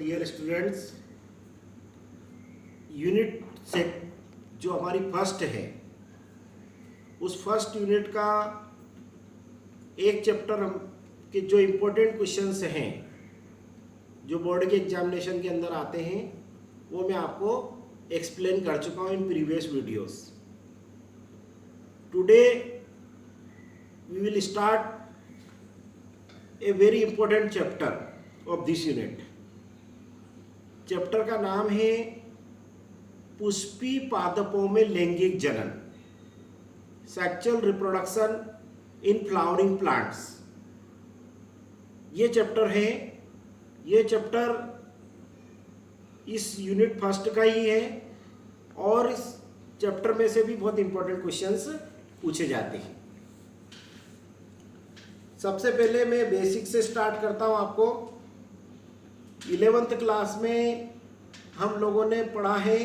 Dear students, unit से जो हमारी फर्स्ट है उस फर्स्ट यूनिट का एक चैप्टर हम के जो इम्पोर्टेंट क्वेश्चंस हैं जो बोर्ड के एग्जामिनेशन के अंदर आते हैं वो मैं आपको एक्सप्लेन कर चुका हूँ in previous videos. Today we will start a very important chapter of this unit. Chapter का नाम है पुष्पी पादपों में लैंगिक जनन, sexual reproduction in flowering plants. ये चैप्टर है, ये चैप्टर इस यूनिट फर्स्ट का ही है और इस चैप्टर में से भी बहुत इंपॉर्टेंट क्वेश्चंस पूछे जाते हैं। सबसे पहले मैं बेसिक से स्टार्ट करता हूं। आपको 11th क्लास में हम लोगों ने पढ़ा है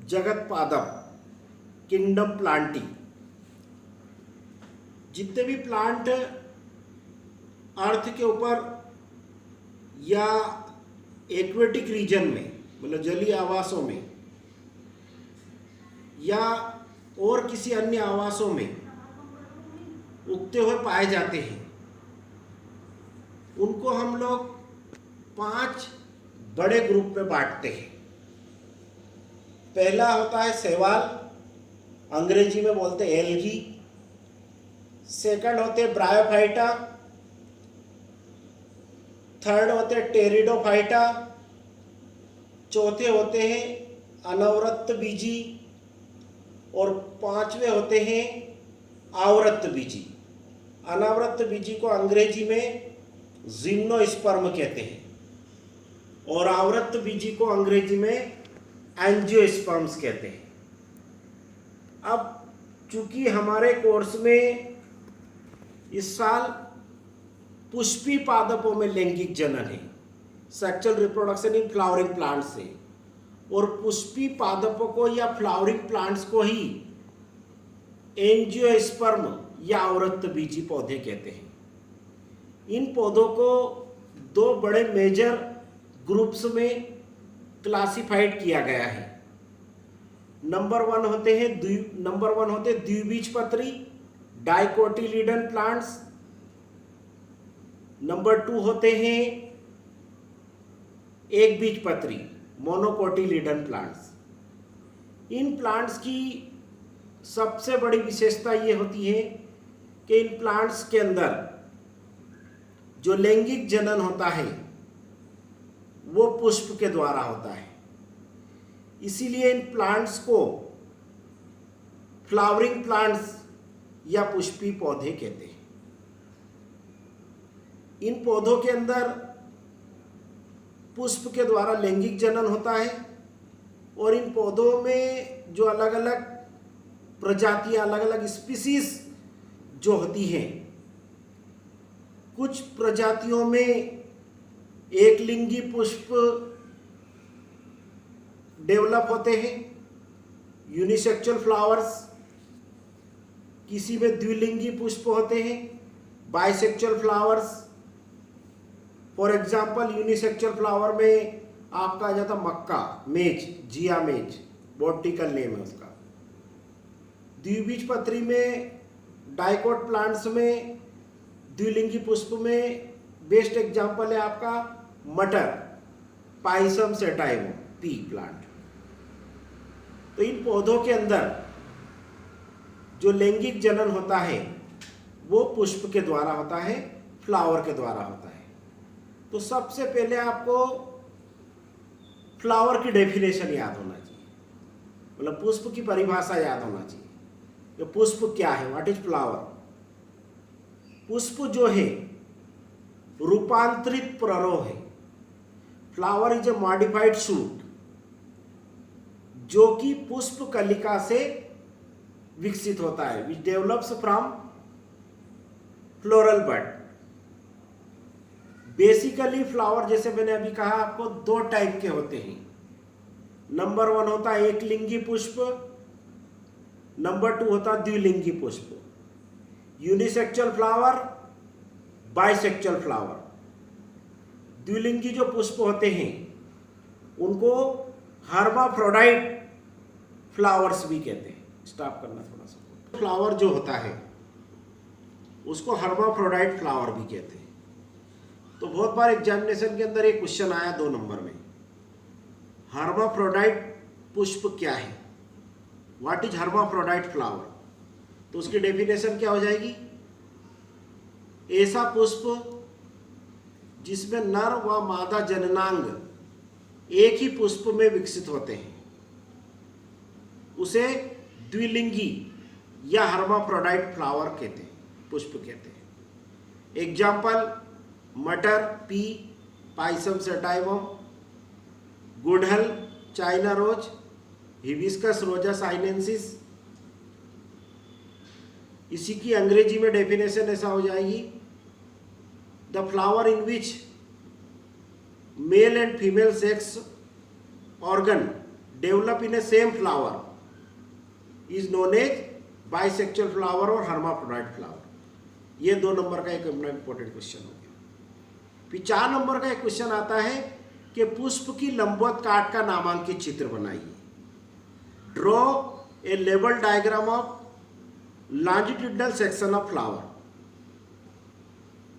जगत पादप, किंगडम प्लांटी। जितने भी प्लांट अर्थ के ऊपर या एक्वेटिक रीजन में, मतलब जलीय आवासों में या और किसी अन्य आवासों में उगते हुए पाए जाते हैं, उनको हम लोग 5 बड़े ग्रुप में बांटते हैं। पहला होता है शैवाल, अंग्रेजी में बोलते हैं एल्गी। सेकंड होते हैं ब्रायोफाइटा। थर्ड होते हैं टेरिडोफाइटा। चौथे होते हैं अनवरत बीजी और 5वें होते हैं आवृत बीजी। अनावृत बीजी को अंग्रेजी में जिम्नोस्पर्म कहते हैं और आवृत बीजी को अंग्रेजी में एंजियोस्पर्म्स कहते हैं। अब चूंकि हमारे कोर्स में इस साल पुष्पी पादपों में लैंगिक जनन है, sexual reproduction in flowering plants है, और पुष्पी पादपों को या फ्लावरिंग प्लांट्स को ही एंजियोस्पर्म या आवृत बीजी पौधे कहते हैं। इन पौधों को 2 बड़े मेजर ग्रुप्स में क्लासिफाइड किया गया है। नंबर 1 होते द्विबीजपत्री, डाइकोटिलीडन प्लांट्स। नंबर 2 होते हैं एक बीजपत्री, मोनोकोटिलीडन प्लांट्स। इन प्लांट्स की सबसे बड़ी विशेषता ये होती है कि इन प्लांट्स के अंदर जो लैंगिक जनन होता है वो पुष्प के द्वारा होता है। इसीलिए इन प्लांट्स को फ्लावरिंग प्लांट्स या पुष्पी पौधे कहते हैं। इन पौधों के अंदर पुष्प के द्वारा लैंगिक जनन होता है और इन पौधों में जो अलग अलग प्रजातियां, अलग अलग स्पीसीज जो होती हैं, कुछ प्रजातियों में एक लिंगी पुष्प डेवलप होते हैं, यूनिसेक्सुअल फ्लावर्स। किसी में द्विलिंगी पुष्प होते हैं, bisexual flowers. For example unisexual flower में आपका आ जाता मक्का, मेज, जिया मेज, बॉटनिकल नेम है उसका। द्विबीजपत्री में, डाइकोट प्लांट्स में, द्विलिंगी पुष्प में बेस्ट एग्जाम्पल है आपका मटर, पाइसम सेटाइवो, पी प्लांट। तो इन पौधों के अंदर जो लैंगिक जनन होता है वो पुष्प के द्वारा होता है, फ्लावर के द्वारा होता है। तो सबसे पहले आपको फ्लावर की डेफिनेशन याद होना चाहिए, मतलब पुष्प की परिभाषा याद होना चाहिए कि पुष्प क्या है, व्हाट इज फ्लावर। पुष्प जो है रूपांतरित प्ररोह है। Flower is a modified shoot जो कि पुष्प कलिका से विकसित होता है, which develops from floral bud. Basically flower, जैसे मैंने अभी कहा आपको, 2 टाइप के होते हैं। नंबर 1 होता है एक लिंगी पुष्प, नंबर 2 होता है द्विलिंगी पुष्प। Unisexual flower, bisexual flower. द्विलिंगी जो पुष्प होते हैं उनको हर्माफ्रोडाइट फ्लावर्स भी कहते हैं। स्टॉप करना थोड़ा सा। फ्लावर जो होता है उसको हर्माफ्रोडाइट फ्लावर भी कहते हैं। तो बहुत बार एग्जामिनेशन के अंदर एक क्वेश्चन आया 2 नंबर में, हर्माफ्रोडाइट पुष्प क्या है, व्हाट इज हर्माफ्रोडाइट फ्लावर। तो उसकी डेफिनेशन क्या हो जाएगी, ऐसा पुष्प जिसमें नर व मादा जननांग एक ही पुष्प में विकसित होते हैं उसे द्विलिंगी या हर्माफ्रोडाइट फ्लावर कहते हैं, पुष्प कहते हैं। एग्जाम्पल मटर, पी, पाइसम सेटाइवम, गुड़हल, China rose, hibiscus rosa sinensis. इसी की अंग्रेजी में डेफिनेशन ऐसा हो जाएगी, the flower in which male and female sex organ develop in a same flower is known as bisexual flower और हर्माफ्रोडाइट फ्लावर। ये 2 नंबर का एक इंपॉर्टेंट क्वेश्चन हो गया। फिर 4 नंबर का एक क्वेश्चन आता है कि पुष्प की लंबवत काट का नामांकित चित्र बनाइए। Draw a level diagram of longitudinal section of flower.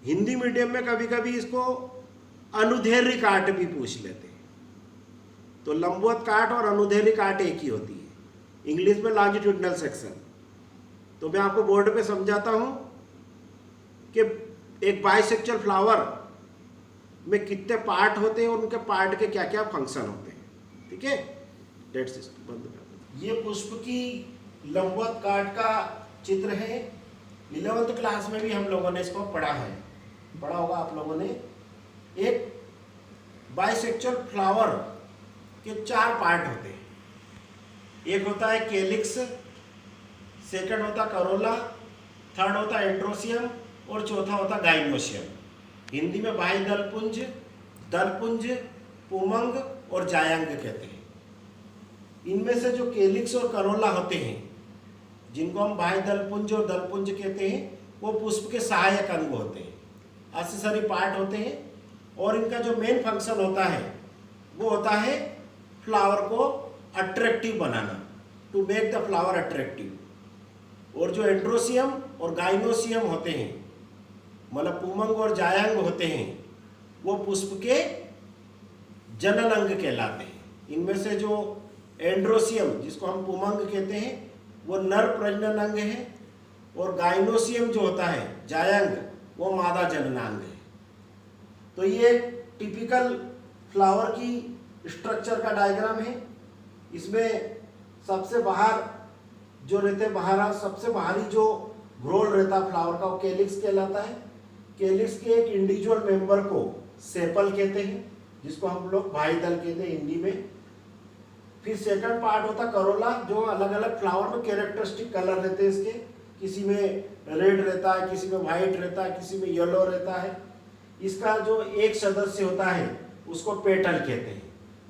Hindi medium में कभी कभी इसको अनुदैर्ध्य काट भी पूछ लेते हैं। तो लंबवत काट और अनुदैर्ध्य काट एक ही होती है, इंग्लिश में लॉन्जिट्यूडनल सेक्शन। तो मैं आपको बोर्ड पे समझाता हूं कि एक बाइसेक्सुअल फ्लावर में कितने पार्ट होते हैं और उनके पार्ट के क्या क्या फंक्शन होते हैं। ठीक है, डेट्स बंद कर दो। ये पुष्प की लंबवत काट का चित्र है। 11th क्लास में भी हम लोगों ने इसको पढ़ा होगा आप लोगों ने। एक बाइसेक्सुअल फ्लावर के 4 पार्ट होते हैं। एक होता है कैलिक्स, सेकंड होता करोला, थर्ड होता एंड्रोसियम और चौथा होता गाइनोसियम। हिंदी में बाह्य दलपुंज, दलपुंज, पुमंग और जायांग कहते हैं। इनमें से जो कैलिक्स और करोला होते हैं, जिनको हम बाह्य दलपुंज और दलपुंज कहते हैं, वो पुष्प के सहायक अंग होते हैं, एक्सेसरी पार्ट होते हैं। और इनका जो मेन फंक्शन होता है वो होता है फ्लावर को अट्रैक्टिव बनाना, to make the flower attractive. और जो एंड्रोसियम और गाइनोसियम होते हैं, मतलब पुमंग और जायांग होते हैं, वो पुष्प के जनन अंग कहलाते हैं। इनमें से जो एंड्रोसियम, जिसको हम पुमंग कहते हैं, वो नर प्रजनन अंग है, और गाइनोसियम जो होता है जायांग, वो मादा जननांग है। तो ये टिपिकल फ्लावर की स्ट्रक्चर का डायग्राम है। इसमें सबसे बाहर जो रहते सबसे बाहरी जो ग्रोल रहता है फ्लावर का, वो कैलिक्स कहलाता है। कैलिक्स के एक इंडिविजुअल मेंबर को सेपल कहते हैं, जिसको हम लोग बाह्यदल कहते हैं हिंदी में। फिर सेकंड पार्ट होता करोला, जो अलग अलग फ्लावर में कैरेक्टरिस्टिक कलर रहते हैं इसके। किसी में रेड रहता है, किसी में व्हाइट रहता है, किसी में येलो रहता है। इसका जो एक सदस्य होता है उसको पेटल कहते हैं,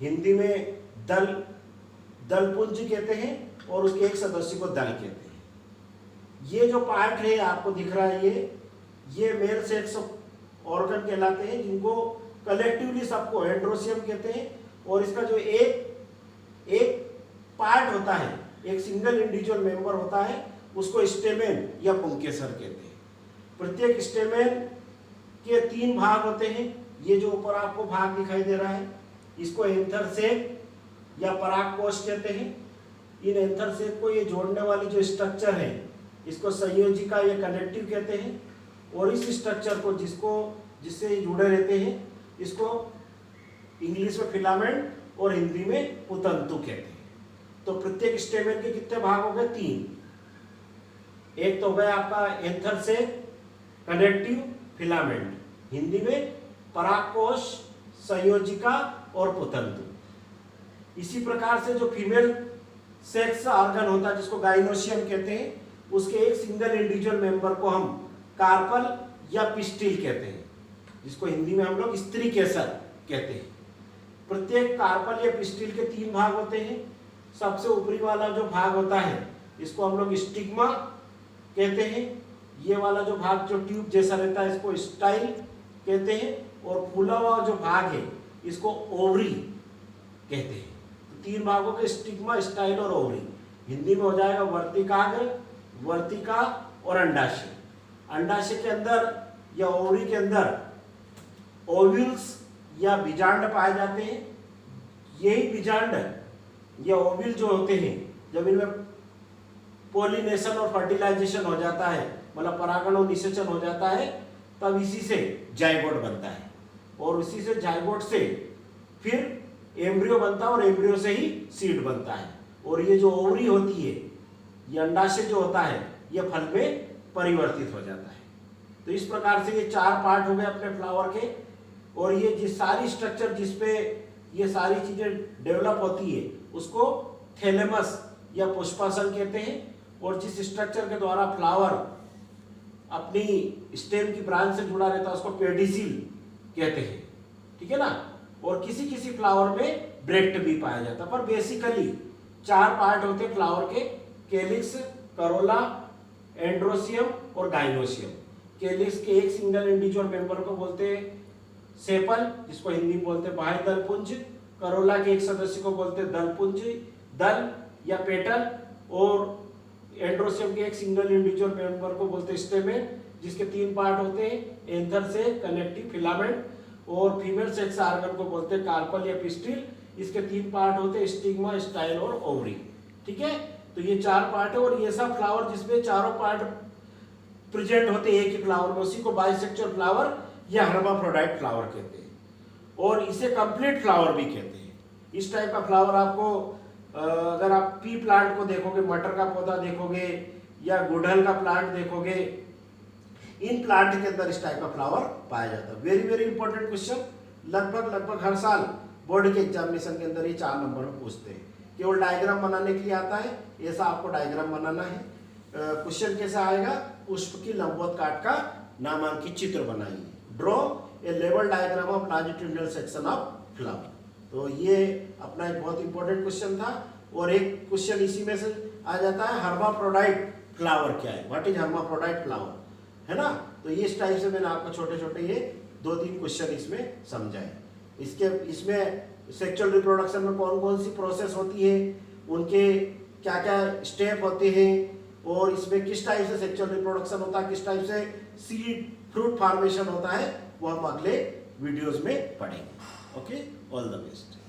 हिंदी में दलपुंज कहते हैं, और उसके एक सदस्य को दल कहते हैं। ये जो पार्ट है आपको दिख रहा है, ये मेल सेक्स ऑर्गन कहलाते हैं, जिनको कलेक्टिवली सबको एंड्रोसियम कहते हैं। और इसका जो एक पार्ट होता है, एक सिंगल इंडिविजुअल मेंबर होता है, उसको स्टेमेन या पुंकेसर कहते हैं। प्रत्येक स्टेमेन के 3 भाग होते हैं। ये जो ऊपर आपको भाग दिखाई दे रहा है, इसको एंथर सेक या परागकोश कहते हैं। इन एंथर सेक को ये जोड़ने वाली जो स्ट्रक्चर है, इसको संयोजिका या कनेक्टिव कहते हैं। और इस स्ट्रक्चर को जिससे जुड़े रहते हैं, इसको इंग्लिश में फिलामेंट और हिंदी में पुतंतु कहते हैं। तो प्रत्येक स्टेमेन के कितने भाग हो गए? 3। एक तो हो गया आपका एंथर सेक, कनेक्टिव, फिलामेंट, हिंदी में परागकोश, संयोजिका और पुतंतु। इसी प्रकार से जो फीमेल सेक्स ऑर्गन होता है, जिसको गाइनोसियम कहते हैं, उसके एक सिंगल इंडिविजुअल मेंबर को हम कार्पल या पिस्टिल कहते हैं, जिसको हिंदी में हम लोग स्त्री केसर कहते हैं। प्रत्येक कार्पल या पिस्टिल के 3 भाग होते हैं। सबसे ऊपरी वाला जो भाग होता है, इसको हम लोग स्टिग्मा कहते हैं। ये वाला जो भाग जो ट्यूब जैसा रहता है, इसको स्टाइल कहते हैं। और फूला हुआ जो भाग है इसको ओवरी कहते हैं। तो 3 भागों के स्टिग्मा, स्टाइल और ओवरी। हिंदी में हो जाएगा वर्तिकाग्र, वर्तिका और अंडाशय। अंडाशय के अंदर या ओवरी के अंदर ओव्यूल्स या बीजांड पाए जाते हैं। यही बीजांड या ओव्यूल जो होते हैं, जब इनमें पोलिनेशन और फर्टिलाइजेशन हो जाता है, मतलब परागण और निषेचन हो जाता है, तब इसी से जाइगोट बनता है और इसी से जाइगोट से फिर एम्ब्रियो बनता है और एम्ब्रियो से ही सीड बनता है। और ये जो ओवरी होती है, ये अंडाशय जो होता है, ये फल में परिवर्तित हो जाता है। तो इस प्रकार से ये 4 पार्ट हो गए अपने फ्लावर के। और ये जिस सारी स्ट्रक्चर जिसपे ये सारी चीजें डेवलप होती है उसको थैलेमस या पुष्पासन कहते हैं। और जिस स्ट्रक्चर के द्वारा फ्लावर अपनी स्टेम की ब्रांच से जुड़ा रहता है उसको पेडिसिल कहते हैं, ठीक है ना। और किसी किसी फ्लावर में ब्रेक्ट भी पाया जाता है, पर बेसिकली 4 पार्ट होते हैं फ्लावर के, कैलिक्स, करोला, एंड्रोसियम और गाइनोसियम। कैलिक्स के एक सिंगल इंडिविजुअल मेंबर को बोलते हैं सेपल, जिसको हिंदी में बोलते हैं बाह्य दलपुंज। करोला के एक सदस्य को बोलते हैं दलपुंज, दल या पेटल। और एंड्रोसियम के एक सिंगल इंडिविजुअल मेंबर को बोलते हैं स्टेमेन, जिसके 3 पार्ट होते हैं, एंथर से कनेक्टिव फिलामेंट। और फीमेल सेक्स ऑर्गन को बोलते हैं कार्पल या पिस्टिल, इसके 3 पार्ट होते हैं, स्टिग्मा, स्टाइल और ओवरी, ठीक है। तो ये 4 पार्ट है। और ये सब फ्लावर जिसमें चारों पार्ट प्रेजेंट होते हैं एक ही फ्लावर में, उसी को बाइसेक्सुअल फ्लावर या हर्माफ्रोडाइट फ्लावर कहते हैं। और इसे कंप्लीट फ्लावर भी कहते हैं। इस टाइप का फ्लावर आपको अगर आप पी प्लांट को देखोगे, मटर का पौधा देखोगे या गुड़हल का प्लांट देखोगे, इन प्लांट के अंदर इस टाइप का फ्लावर पाया जाता है। वेरी वेरी इंपॉर्टेंट क्वेश्चन, लगभग हर साल बोर्ड के एग्जामिनेशन के अंदर ये 4 नंबर में पूछते हैं। केवल डायग्राम बनाने के लिए आता है, ऐसा आपको डायग्राम बनाना है। क्वेश्चन कैसा आएगा, पुष्प की लंबवत काट का नामांकित चित्र बनाइए। Draw a level diagram of longitudinal section of flower. तो ये अपना एक बहुत इंपॉर्टेंट क्वेश्चन था। और एक क्वेश्चन इसी में से आ जाता है, हर्माफ्रोडाइट फ्लावर क्या है, व्हाट इज हर्माफ्रोडाइट फ्लावर, है ना। तो ये इस टाइप से मैंने आपको छोटे छोटे ये 2-3 क्वेश्चन इसमें समझाए। इसमें सेक्सुअल रिप्रोडक्शन में कौन कौन सी प्रोसेस होती है, उनके क्या क्या स्टेप होते हैं, और इसमें किस टाइप से सेक्सुअल रिप्रोडक्शन होता है, किस टाइप से सीड फ्रूट फॉर्मेशन होता है, वो हम अगले वीडियोस में पढ़ेंगे। Okay, all the best.